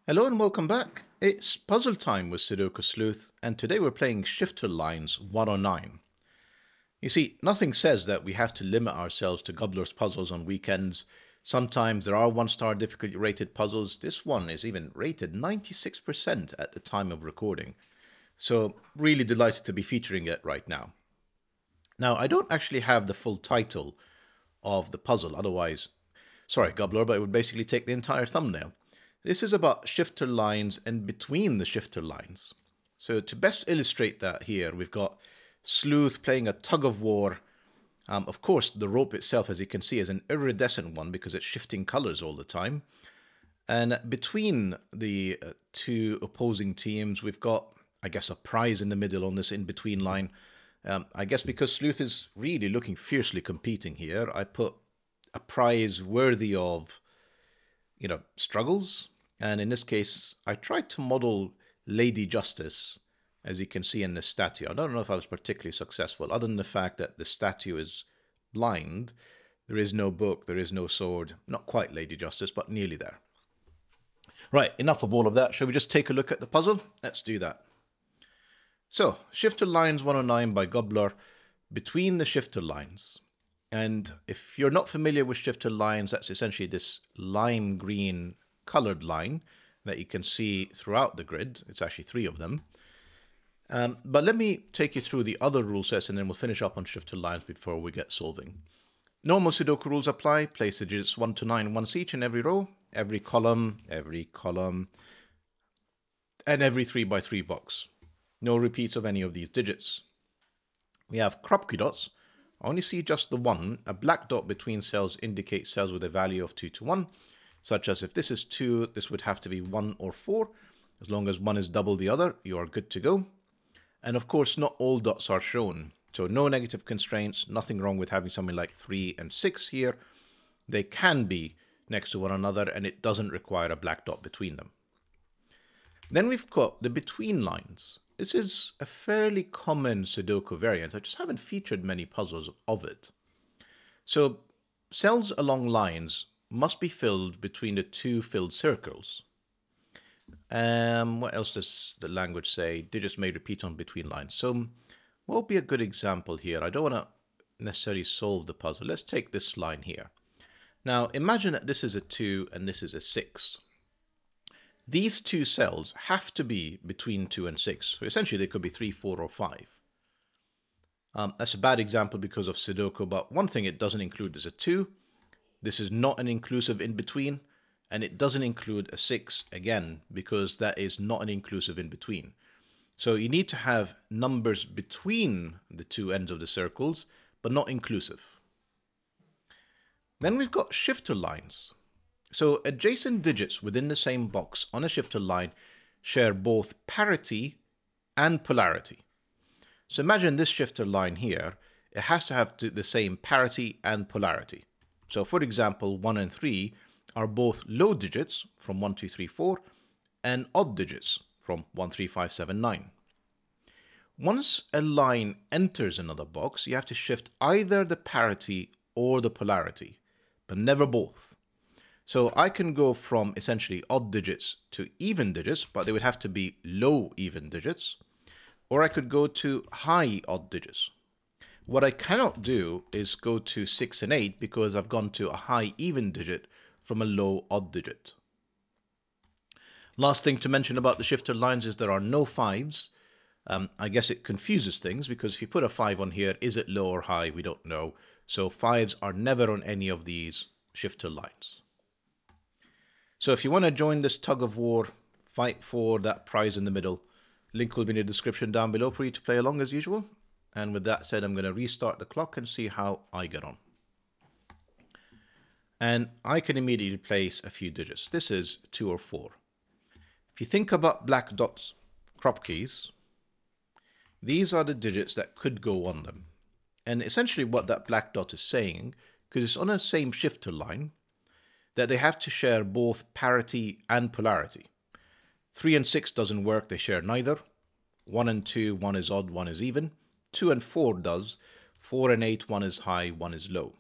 Hello and welcome back. It's puzzle time with Sudoku Sleuth, and today we're playing Shifter Lines 109. You see, nothing says that we have to limit ourselves to gUBBLOR's puzzles on weekends. Sometimes there are one-star difficulty rated puzzles. This one is even rated 96% at the time of recording. So really delighted to be featuring it right now. Now, I don't actually have the full title of the puzzle, otherwise, sorry gUBBLOR, but it would basically take the entire thumbnail. This is about shifter lines and between the shifter lines. So to best illustrate that here, we've got Sleuth playing a tug of war. Of course, the rope itself, as you can see, is an iridescent one because it's shifting colors all the time. And between the two opposing teams, we've got, I guess, a prize in the middle on this in-between line. I guess because Sleuth is really looking fiercely competing here, I put a prize worthy of, struggles. And in this case, I tried to model Lady Justice, as you can see in this statue. I don't know if I was particularly successful, other than the fact that the statue is blind. There is no book, there is no sword. Not quite Lady Justice, but nearly there. Right, enough of all of that. Shall we just take a look at the puzzle? Let's do that. So, Shifter Lines 109 by gUBBLOR, Between the Shifter Lines. And if you're not familiar with shifter lines, that's essentially this lime green colored line that you can see throughout the grid. It's actually 3 of them. But let me take you through the other rule sets and then we'll finish up on shifter lines before we get solving. Normal Sudoku rules apply. Place the digits 1 to 9 once each in every row, every column, and every 3 by 3 box. No repeats of any of these digits. We have Kropki dots. I only see just the one. A black dot between cells indicates cells with a value of 2 to 1, such as if this is 2, this would have to be 1 or 4. As long as one is double the other, you are good to go. And of course, not all dots are shown. So no negative constraints, nothing wrong with having something like 3 and 6 here. They can be next to one another and it doesn't require a black dot between them. Then we've got the between lines. This is a fairly common Sudoku variant. I just haven't featured many puzzles of it. So cells along lines must be filled between the 2 filled circles. What else does the language say? Digits may repeat on between lines. So what would be a good example here? I don't want to necessarily solve the puzzle. Let's take this line here. Now imagine that this is a 2 and this is a 6. These 2 cells have to be between 2 and 6. So essentially they could be 3, 4, or 5. That's a bad example because of Sudoku, but one thing it doesn't include is a 2. This is not an inclusive in between, and it doesn't include a 6, again, because that is not an inclusive in between. So you need to have numbers between the 2 ends of the circles, but not inclusive. Then we've got shifter lines. So adjacent digits within the same box on a shifter line share both parity and polarity. So imagine this shifter line here, it has to have the same parity and polarity. So for example, 1 and 3 are both low digits from 1, 2, 3, 4 and odd digits from 1, 3, 5, 7, 9. Once a line enters another box, you have to shift either the parity or the polarity, but never both. So I can go from essentially odd digits to even digits, but they would have to be low even digits, or I could go to high odd digits. What I cannot do is go to 6 and 8 because I've gone to a high even digit from a low odd digit. Last thing to mention about the shifter lines is there are no 5s. I guess it confuses things because if you put a 5 on here, is it low or high? We don't know. So 5s are never on any of these shifter lines. So if you want to join this tug of war, fight for that prize in the middle, link will be in the description down below for you to play along as usual. And with that said, I'm going to restart the clock and see how I get on. And I can immediately place a few digits. This is 2 or 4. If you think about black dots, Kropkis, these are the digits that could go on them. And essentially what that black dot is saying, because it's on the same shifter line, that they have to share both parity and polarity. 3 and 6 doesn't work, they share neither. 1 and 2, one is odd, one is even. 2 and 4 does. 4 and 8, one is high, one is low.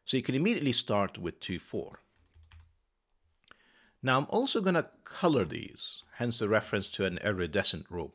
So you can immediately start with 2, 4. Now I'm also going to color these, hence the reference to an iridescent row.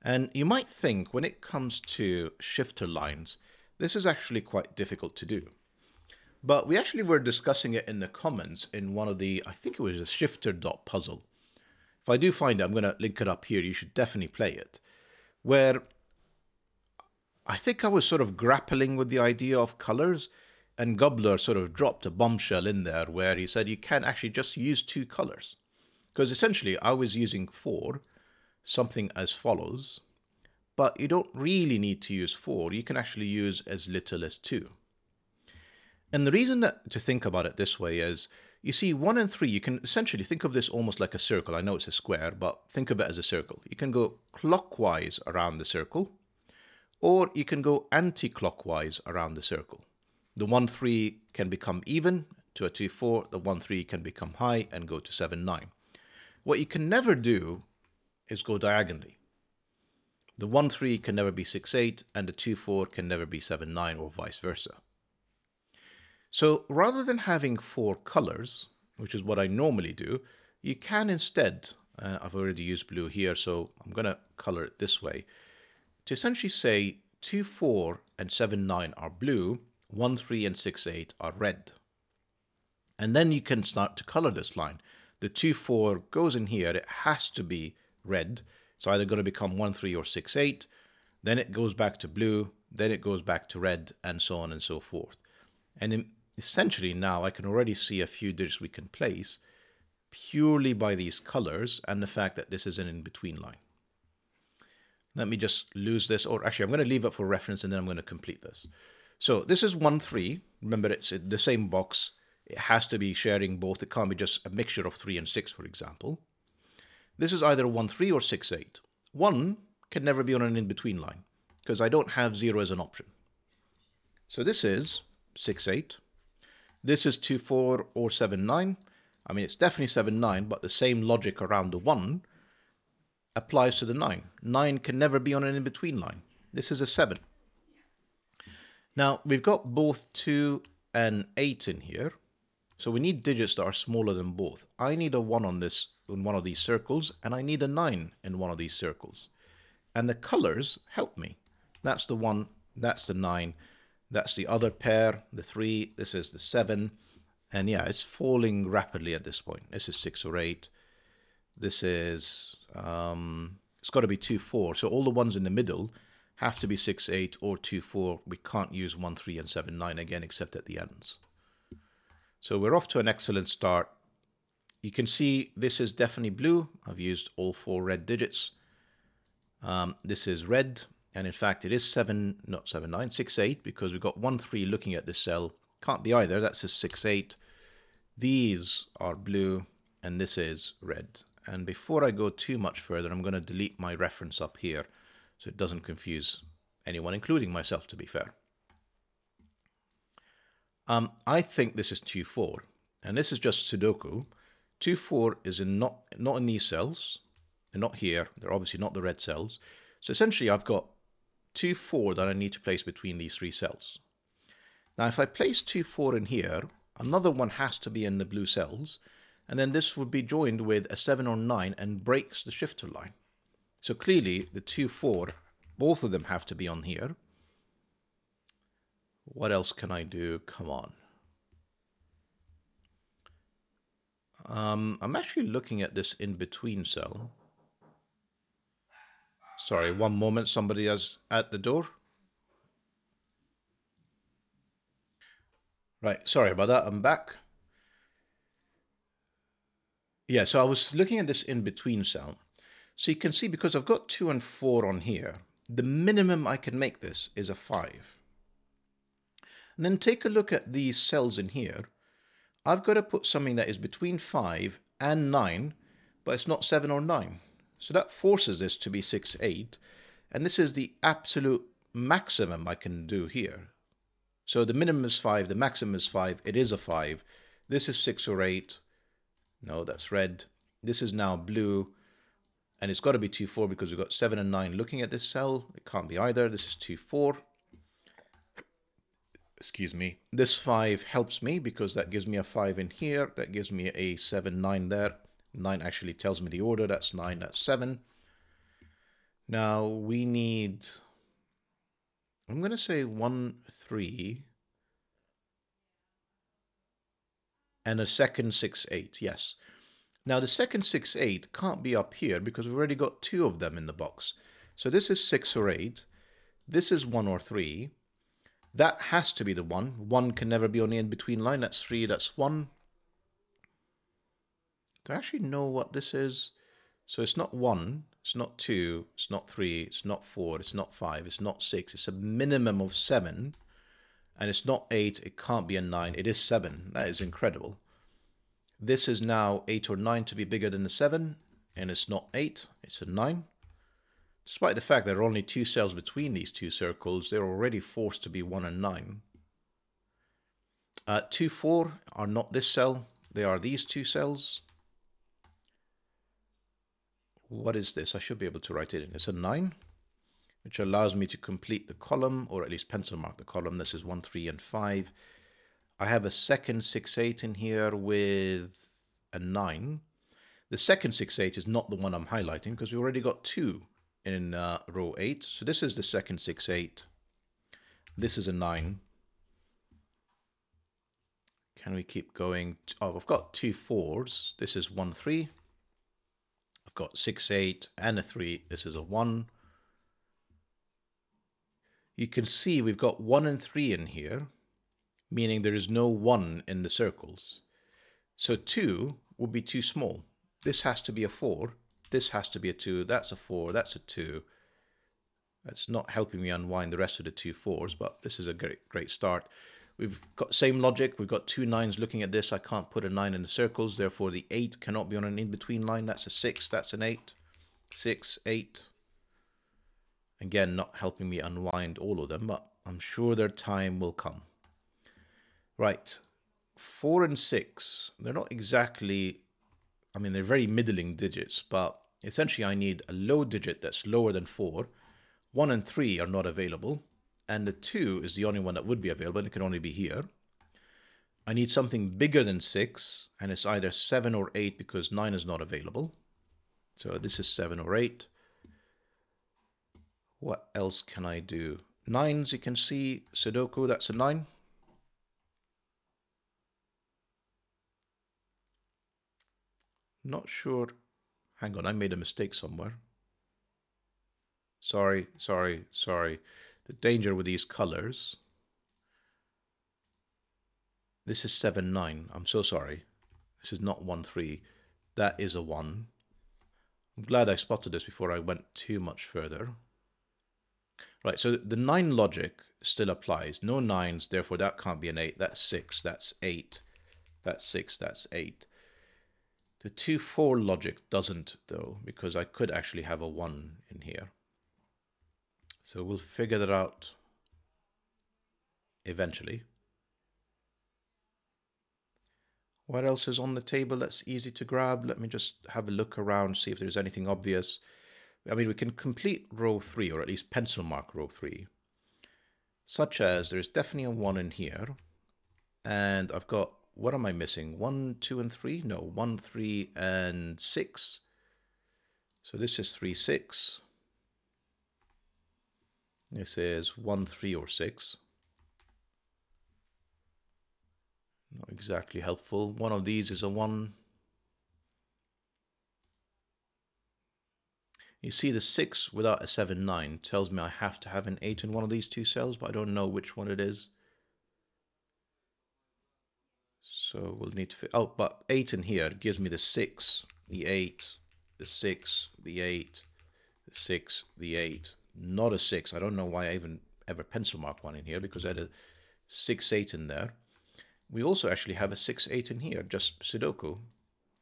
And you might think when it comes to shifter lines, this is actually quite difficult to do. But we actually were discussing it in the comments in one of the, I think it was a shifter.puzzle. If I do find it, I'm going to link it up here. You should definitely play it. Where I think I was sort of grappling with the idea of colors, and gUBBLOR sort of dropped a bombshell in there where he said you can actually just use 2 colors. Because essentially I was using 4, something as follows, but you don't really need to use 4. You can actually use as little as 2. And the reason that to think about it this way is, you see 1 and 3, you can essentially think of this almost like a circle. I know it's a square, but think of it as a circle. You can go clockwise around the circle, or you can go anti-clockwise around the circle. The 1, 3 can become even to a 2, 4. The 1, 3 can become high and go to 7, 9. What you can never do is go diagonally. The 1, 3 can never be 6, 8, and the 2, 4 can never be 7, 9, or vice versa. So rather than having 4 colors, which is what I normally do, you can instead, I've already used blue here, so I'm going to color it this way, to essentially say 2, 4 and 7, 9 are blue, 1, 3 and 6, 8 are red. And then you can start to color this line. The 2, 4 goes in here, it has to be red. It's either going to become 1, 3 or 6, 8. Then it goes back to blue, then it goes back to red, and so on and so forth. And essentially now I can already see a few digits we can place purely by these colors and the fact that this is an in-between line. Let me just lose this, or actually I'm going to leave it for reference and then I'm going to complete this. So this is 1, 3. Remember, it's in the same box. It has to be sharing both. It can't be just a mixture of 3 and 6, for example. This is either 1, 3 or 6, 8. 1 can never be on an in-between line because I don't have 0 as an option. So this is 6, 8. This is 2, 4 or 7, 9. I mean, it's definitely 7, 9, but the same logic around the 1 applies to the 9. 9 can never be on an in-between line. This is a 7. Now, we've got both 2 and 8 in here, so we need digits that are smaller than both. I need a 1 on this in one of these circles, and I need a 9 in one of these circles. And the colors help me. That's the 1, that's the 9, that's the other pair, the 3, this is the 7, and yeah, it's falling rapidly at this point. This is 6 or 8. This is, it's got to be 2, 4, so all the ones in the middle have to be 6, 8 or 2, 4. We can't use 1, 3 and 7, 9 again except at the ends. So we're off to an excellent start. You can see this is definitely blue. I've used all 4 red digits. This is red, and in fact it is 6, 8 because we've got 1, 3 looking at this cell. Can't be either, that's a 6, 8. These are blue and this is red. And before I go too much further, I'm going to delete my reference up here so it doesn't confuse anyone, including myself, to be fair. I think this is 2, 4, and this is just Sudoku. 2, 4 is not in these cells. They're not here. They're obviously not the red cells. So essentially I've got 2, 4 that I need to place between these 3 cells. Now if I place 2, 4 in here, another one has to be in the blue cells, and then this would be joined with a 7 or 9 and breaks the shifter line. So clearly the 2, 4, both of them have to be on here. What else can I do? Come on. I'm actually looking at this in-between cell. Sorry, one moment. Somebody is at the door. Right, sorry about that. I'm back. Yeah, so I was looking at this in-between cell. So you can see, because I've got 2 and 4 on here, the minimum I can make this is a 5. And then take a look at these cells in here. I've got to put something that is between 5 and 9, but it's not 7 or 9. So that forces this to be 6, 8. And this is the absolute maximum I can do here. So the minimum is 5, the maximum is 5. It is a 5. This is 6 or 8. No, that's red. This is now blue. And it's got to be 2, 4 because we've got 7 and 9 looking at this cell. It can't be either. This is 2, 4. excuse me, this 5 helps me because that gives me a 5 in here. That gives me a 7, 9 there. 9 actually tells me the order. That's 9, that's 7. Now we need, I'm going to say 1, 3, and a second 6, 8. Yes. Now the second 6, 8 can't be up here because we've already got 2 of them in the box. So this is 6 or 8. This is 1 or 3. That has to be the 1. 1 can never be on the in-between line. That's 3, that's 1. Do I actually know what this is? So it's not 1, it's not 2, it's not 3, it's not 4, it's not 5, it's not 6. It's a minimum of 7. And it's not 8, it can't be a 9. It is 7. That is incredible. This is now 8 or 9 to be bigger than the 7. And it's not 8, it's a 9. Despite the fact there are only 2 cells between these 2 circles, they're already forced to be 1 and 9. 2, 4 are not this cell. They are these 2 cells. What is this? I should be able to write it in. It's a 9, which allows me to complete the column, or at least pencil mark the column. This is 1, 3, and 5. I have a second 6, 8 in here with a 9. The second 6, 8 is not the one I'm highlighting because we already got 2 in row 8. So this is the second 6, 8. This is a 9. Can we keep going? Oh, I've got 2 4s. This is 1, 3. I've got 6, 8, and a 3. This is a 1. You can see we've got 1 and 3 in here, meaning there is no 1 in the circles. So 2 would be too small. This has to be a 4. This has to be a 2. That's a 4. That's a 2. That's not helping me unwind the rest of the 2 4s, but this is a great start. We've got same logic. We've got 2 9s looking at this. I can't put a 9 in the circles. Therefore, the 8 cannot be on an in-between line. That's a 6. That's an 8. 6, 8. Again, not helping me unwind all of them, but I'm sure their time will come. Right. 4 and 6. They're not exactly, I mean, they're very middling digits, but essentially I need a low digit that's lower than 4. 1 and 3 are not available. And the 2 is the only one that would be available, and it can only be here. I need something bigger than 6, and it's either 7 or 8 because 9 is not available. So this is 7 or 8. What else can I do? 9s, you can see, Sudoku, that's a 9. Not sure. Hang on, I made a mistake somewhere. Sorry. The danger with these colors. This is 7, 9. I'm so sorry. This is not 1, 3. That is a 1. I'm glad I spotted this before I went too much further. Right, so the 9 logic still applies. No 9s, therefore that can't be an 8. That's 6, that's 8. That's 6, that's 8. The 2, 4 logic doesn't, though, because I could actually have a 1 in here. So we'll figure that out eventually. What else is on the table that's easy to grab? Let me just have a look around, see if there's anything obvious. I mean, we can complete row 3, or at least pencil mark row 3. Such as, there's definitely a 1 in here. And I've got, what am I missing? 1, 2, and 3? No, 1, 3, and 6. So this is 3, 6. This is 1, 3, or 6. Not exactly helpful. One of these is a 1. You see the 6 without a 7, 9 tells me I have to have an 8 in one of these 2 cells, but I don't know which one it is. So we'll need to, oh, but 8 in here gives me the 6, the 8, the 6, the 8, the 6, the 8. Not a 6. I don't know why I even ever pencil mark 1 in here, because I had a 6, 8 in there. We also actually have a 6, 8 in here, just Sudoku.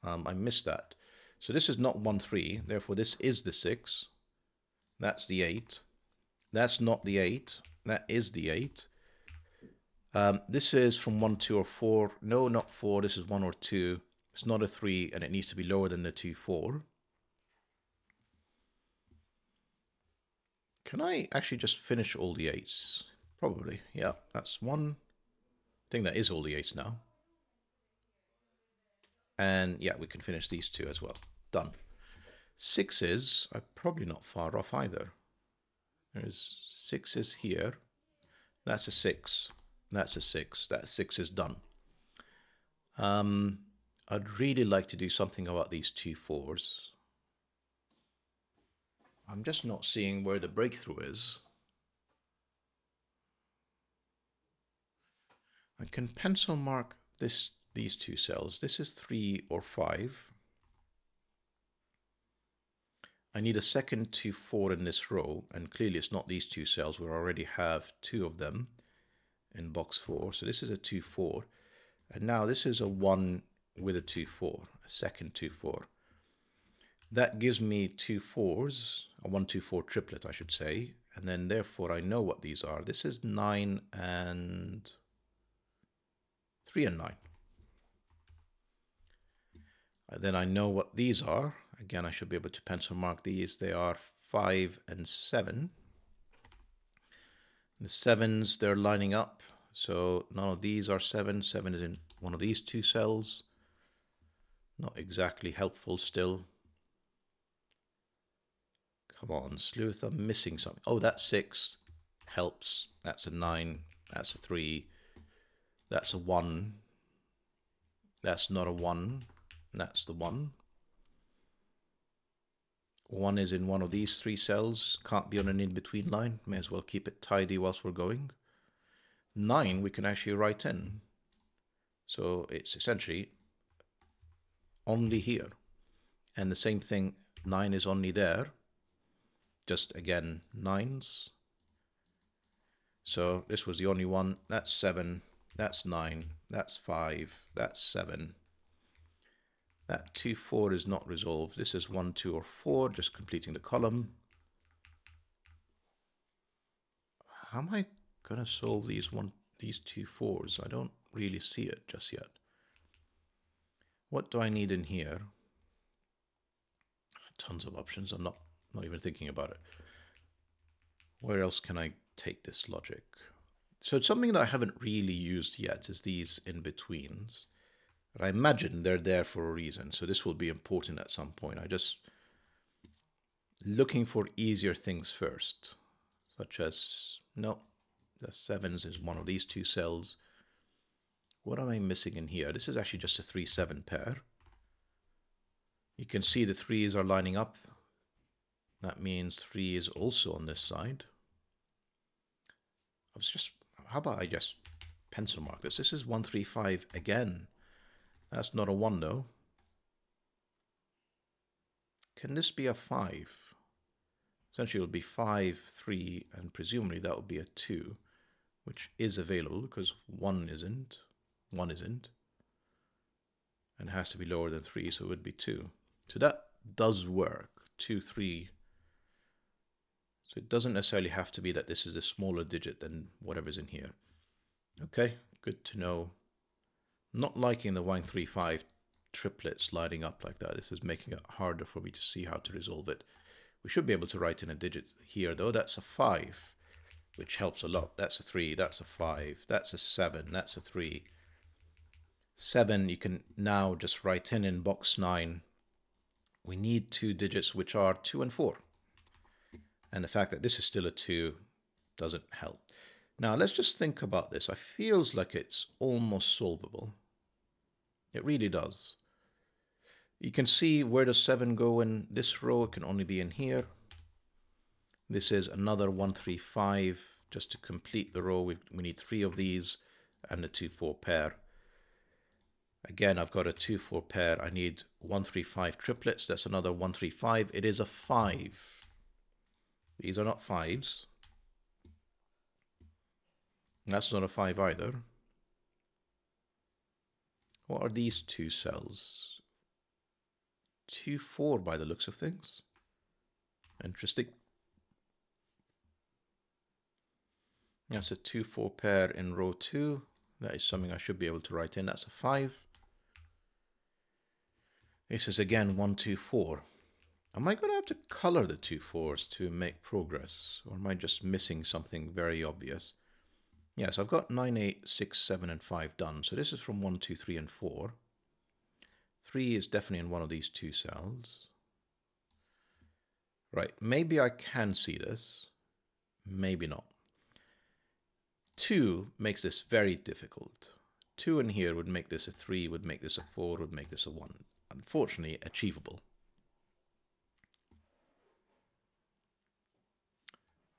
I missed that. So this is not 1, 3. Therefore, this is the 6. That's the 8. That's not the 8. That is the 8. This is from 1, 2, or 4. No, not 4. This is 1 or 2. It's not a 3, and it needs to be lower than the 2, 4. Can I actually just finish all the 8s? Probably. Yeah, that's 1, think that is all the 8s now. And yeah, we can finish these 2 as well. Done. 6s are probably not far off either. There's 6s here. That's a 6. That's a 6. That 6 is done. I'd really like to do something about these 2 4s. I'm just not seeing where the breakthrough is. I can pencil mark these 2 cells. This is 3 or 5. I need a second 2 4 in this row, and clearly it's not these 2 cells. We already have 2 of them in box 4. So this is a 2 4. And now this is a 1 with a 2 4, a second 2 4. That gives me 2 4s, a 1 2 4 triplet, I should say. And then therefore I know what these are. This is 9 and 3 and 9. And then I know what these are. Again, I should be able to pencil mark these. They are 5 and 7. The 7s, they're lining up. So none of these are 7. 7 is in one of these 2 cells. Not exactly helpful still. Come on, Sleuth, I'm missing something. Oh, that's 6. Helps. That's a 9. That's a 3. That's a 1. That's not a 1. That's the 1. 1 is in one of these 3 cells. Can't be on an in-between line. May as well keep it tidy whilst we're going. 9 we can actually write in. So it's essentially only here. And the same thing, 9 is only there. Just again, 9s. So this was the only one. That's 7. That's 9. That's 5. That's 7. That 2 4 is not resolved. This is 1 2 or 4, just completing the column. How am I gonna solve these 2 4s? I don't really see it just yet. What do I need in here? Tons of options. I'm not even thinking about it. Where else can I take this logic? So it's something that I haven't really used yet is these in-betweens. I imagine they're there for a reason, so this will be important at some point. I just looking for easier things first, such as, no, the 7s is one of these 2 cells. What am I missing in here? This is actually just a 3 7 pair. You can see the 3s are lining up. That means 3 is also on this side. How about I just pencil mark this? This is 1 3 5 again. That's not a 1 though. Can this be a 5? Essentially it will be 5, 3, and presumably that would be a 2, which is available because 1 isn't. 1 isn't. And it has to be lower than 3, so it would be 2. So that does work. 2, 3. So it doesn't necessarily have to be that this is a smaller digit than whatever's in here. Okay, good to know. Not liking the 1 3 5 triplets lining up like that. This is making it harder for me to see how to resolve it. We should be able to write in a digit here though. That's a 5, which helps a lot. That's a 3, that's a 5, that's a 7, that's a 3. 7 you can now just write in box 9. We need 2 digits which are 2 and 4. And the fact that this is still a 2 doesn't help. Now let's just think about this. It feels like it's almost solvable. It really does. You can see where does 7 go in this row. It can only be in here. This is another 1 3 5. Just to complete the row, we need 3 of these and a 2 4 pair. Again, I've got a 2 4 pair. I need 1 3 5 triplets. That's another 1 3 5. It is a 5. These are not 5s. That's not a 5 either. What are these 2 cells? 2 4 by the looks of things. Interesting. That's a 2 4 pair in row 2. That is something I should be able to write in. That's a 5. This is again 1 2 4. Am I going to have to color the 2 4s to make progress? Or am I just missing something very obvious? Yeah, so I've got 9, 8, 6, 7, and 5 done. So this is from 1, 2, 3, and 4. 3 is definitely in one of these two cells. Right, maybe I can see this. Maybe not. 2 makes this very difficult. 2 in here would make this a 3, would make this a 4, would make this a 1. Unfortunately, achievable.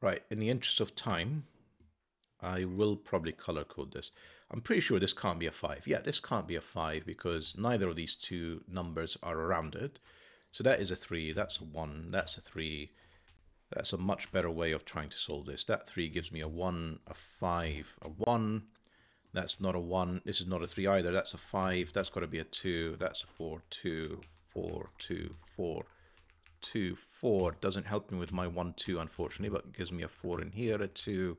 Right, in the interest of time, I will probably color code this. I'm pretty sure this can't be a 5. Yeah, this can't be a 5 because neither of these two numbers are rounded. So that is a 3, that's a 1, that's a 3. That's a much better way of trying to solve this. That 3 gives me a 1, a 5, a 1. That's not a 1. This is not a 3 either. That's a 5. That's got to be a 2. That's a 4, 2, 4, 2, 4, 2, 4. Doesn't help me with my 1, 2, unfortunately, but it gives me a 4 in here, a 2.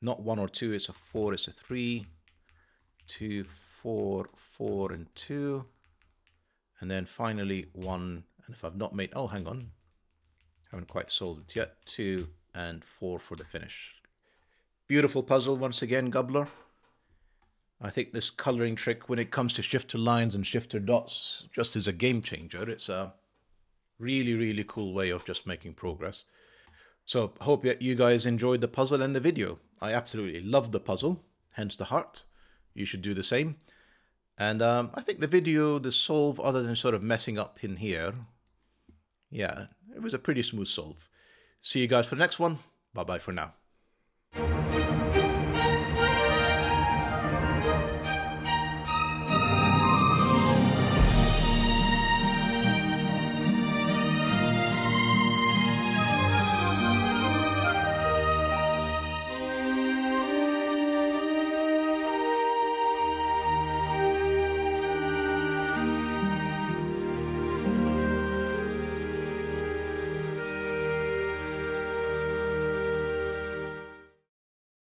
Not 1 or 2, it's a 4, it's a 3. 2, 4, 4, and 2. And then finally 1. And if I've not made... Oh, hang on. Haven't quite solved it yet. 2 and 4 for the finish. Beautiful puzzle once again, gUBBLOR. I think this coloring trick when it comes to shifter lines and shifter dots just is a game changer. It's a really, really cool way of just making progress. So hope that you guys enjoyed the puzzle and the video. I absolutely loved the puzzle, hence the heart. You should do the same. And I think the video, the solve, other than sort of messing up in here, yeah, it was a pretty smooth solve. See you guys for the next one. Bye-bye for now.